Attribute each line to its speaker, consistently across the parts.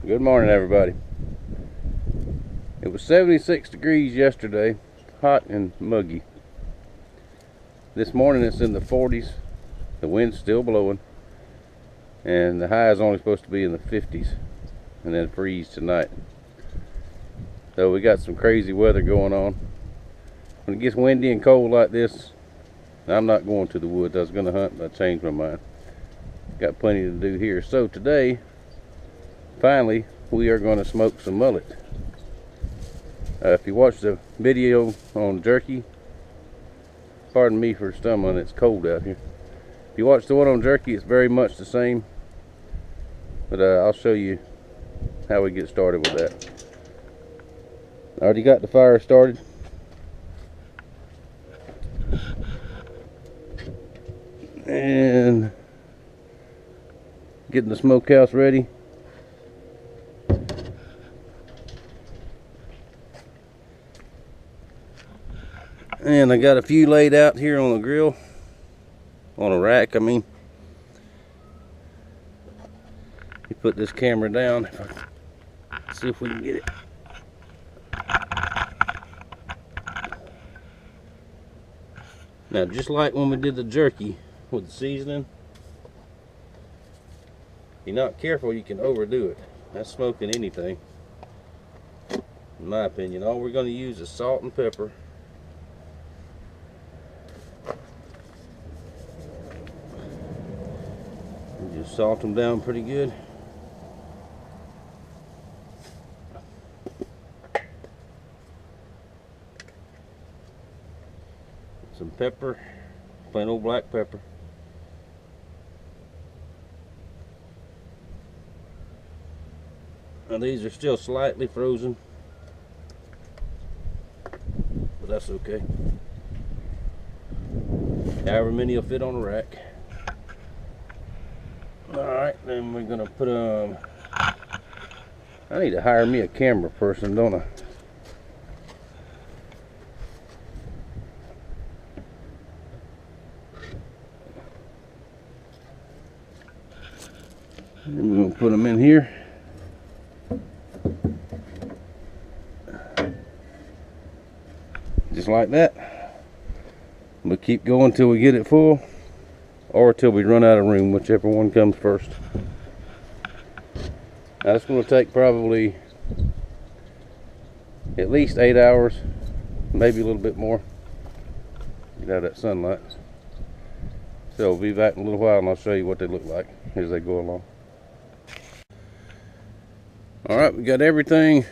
Speaker 1: Good morning, everybody. It was 76 degrees yesterday, hot and muggy. This morning it's in the 40s, the wind's still blowing, and the high is only supposed to be in the 50s, and then freeze tonight. So we got some crazy weather going on. When it gets windy and cold like this, I'm not going to the woods. I was going to hunt, but I changed my mind. Got plenty to do here. So today, finally, we are going to smoke some mullet. If you watch the video on jerky, pardon me for stumbling, it's cold out here. If you watch the one on jerky, it's very much the same, but I'll show you how we get started with that. I already got the fire started. And getting the smokehouse ready. And I got a few laid out here on the grill, on a rack, I mean. You put this camera down, see if we can get it. Now, just like when we did the jerky with the seasoning, if you're not careful, you can overdo it. That's smoking anything, in my opinion. All we're going to use is salt and pepper. And just salt them down pretty good. Some pepper, plain old black pepper. Now these are still slightly frozen, but that's okay. However many will fit on a rack. Alright, then we're gonna put I need to hire me a camera person, don't I? And we're gonna put them in here. Just like that. We'll keep going till we get it full, or till we run out of room, whichever one comes first. Now it's going to take probably at least 8 hours, maybe a little bit more. Get out of that sunlight. So we'll be back in a little while and I'll show you what they look like as they go along. Alright, we got everything.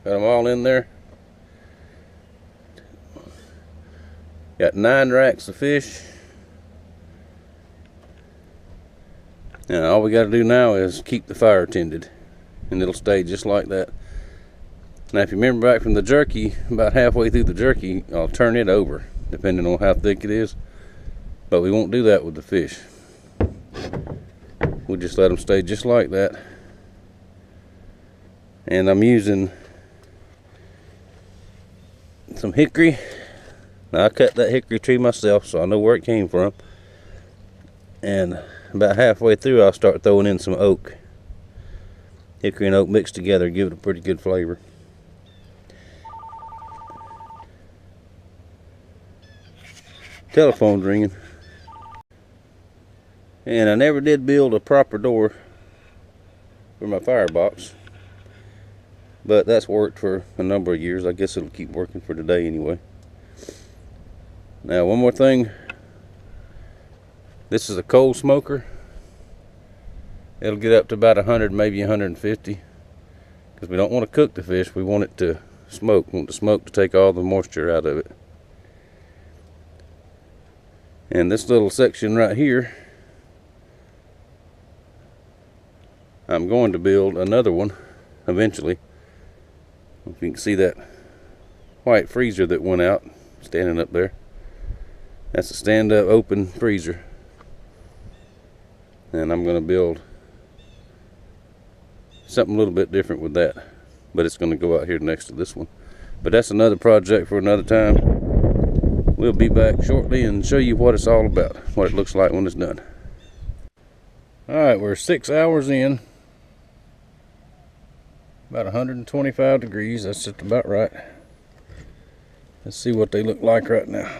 Speaker 1: Got them all in there. Got 9 racks of fish. Now all we got to do now is keep the fire tended, and it'll stay just like that. Now if you remember back from the jerky, about halfway through the jerky, I'll turn it over, depending on how thick it is. But we won't do that with the fish. We'll just let them stay just like that. And I'm using some hickory. Now I cut that hickory tree myself, so I know where it came from. And about halfway through, I'll start throwing in some oak. Hickory and oak mixed together give it a pretty good flavor. Telephone's ringing. And I never did build a proper door for my firebox, but that's worked for a number of years. I guess it'll keep working for today anyway. Now one more thing. This is a coal smoker. It'll get up to about 100, maybe 150, because we don't want to cook the fish. We want it to smoke. We want the smoke to take all the moisture out of it. And this little section right here, I'm going to build another one eventually. If you can see that white freezer that went out standing up there, that's a stand-up open freezer. And I'm going to build something a little bit different with that, but it's going to go out here next to this one. But that's another project for another time. We'll be back shortly and show you what it's all about, what it looks like when it's done. Alright, we're 6 hours in. About 125 degrees, that's just about right. Let's see what they look like right now.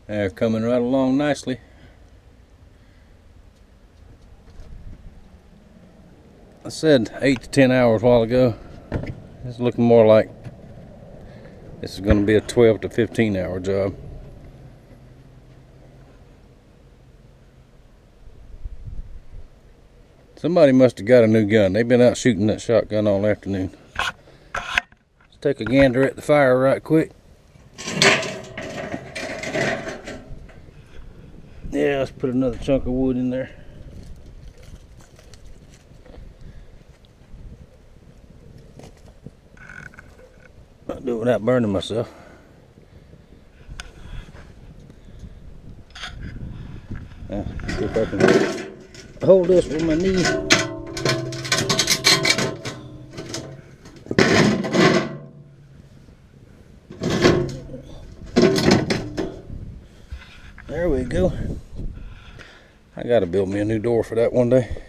Speaker 1: They're coming right along nicely. I said 8 to 10 hours a while ago. It's looking more like this is going to be a 12 to 15 hour job. Somebody must have got a new gun. They've been out shooting that shotgun all afternoon. Let's take a gander at the fire right quick. Yeah, let's put another chunk of wood in there. I'll do it without burning myself. See if I can hold this with my knee. There we go. I gotta build me a new door for that one day.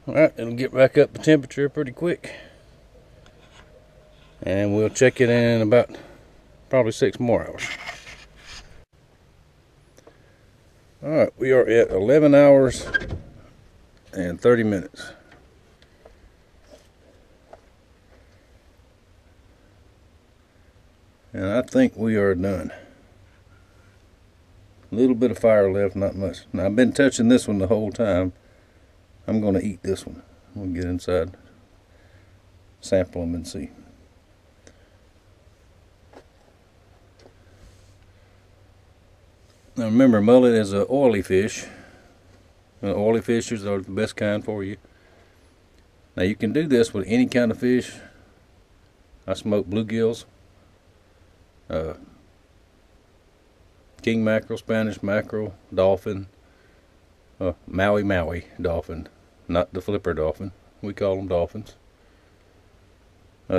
Speaker 1: Alright, it'll get back up to temperature pretty quick. And we'll check it in about probably 6 more hours. Alright, we are at 11 hours and 30 minutes. And I think we are done. A little bit of fire left, not much. Now, I've been touching this one the whole time. I'm going to eat this one. We'll get inside, sample them and see. Now remember, mullet is an oily fish. Oily fishes are the best kind for you. Now you can do this with any kind of fish. I smoke bluegills, king mackerel, Spanish mackerel, dolphin, Maui dolphin, not the flipper dolphin. We call them dolphins.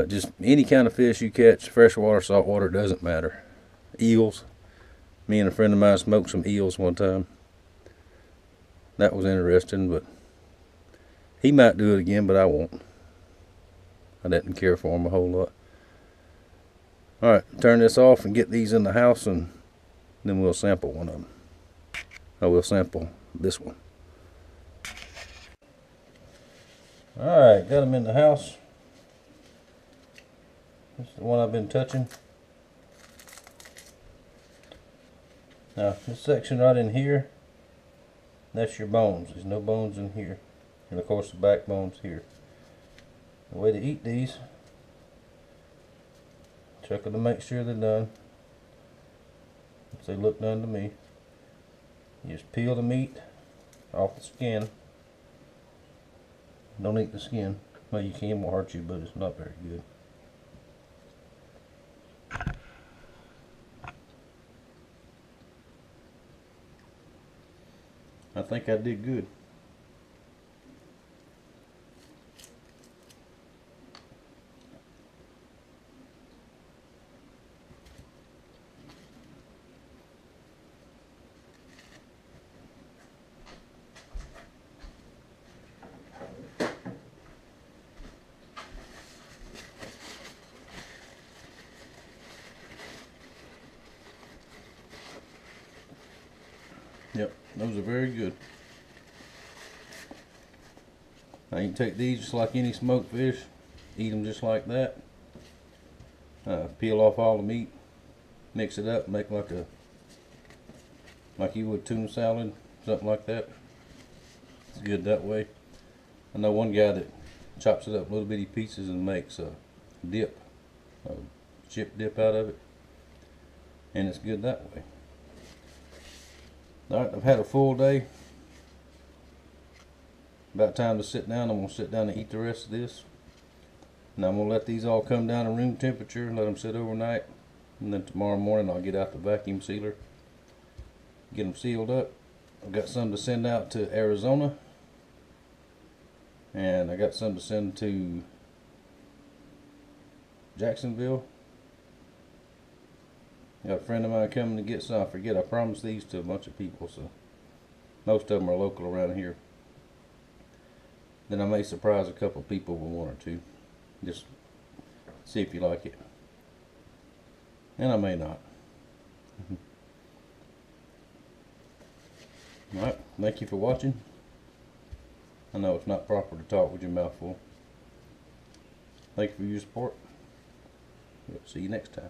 Speaker 1: Just any kind of fish you catch, freshwater, saltwater, doesn't matter. Eels. Me and a friend of mine smoked some eels one time. That was interesting, but he might do it again, but I won't. I didn't care for them a whole lot. Alright, turn this off and get these in the house, and then we'll sample one of them. I will sample this one. Alright, got them in the house. This is the one I've been touching. Now, this section right in here, that's your bones. There's no bones in here. And of course the backbone's here. The way to eat these, check them to make sure they're done. If they look done to me. You just peel the meat off the skin. Don't eat the skin. Well, you can, it won't hurt you, but it's not very good. I think I did good. Yep, those are very good. Now you can take these just like any smoked fish, eat them just like that. Peel off all the meat, mix it up, make like you would tuna salad, something like that. It's good that way. I know one guy that chops it up little bitty pieces and makes a dip, a chip dip out of it, and it's good that way. Alright, I've had a full day. About time to sit down. I'm going to sit down and eat the rest of this. Now I'm going to let these all come down to room temperature, let them sit overnight, and then tomorrow morning I'll get out the vacuum sealer, get them sealed up. I've got some to send out to Arizona, and I got some to send to Jacksonville. Got a friend of mine coming to get some. I forget, I promised these to a bunch of people, so most of them are local around here. Then I may surprise a couple of people with one or two. Just see if you like it. And I may not. Alright, thank you for watching. I know it's not proper to talk with your mouth full. Thank you for your support. We'll see you next time.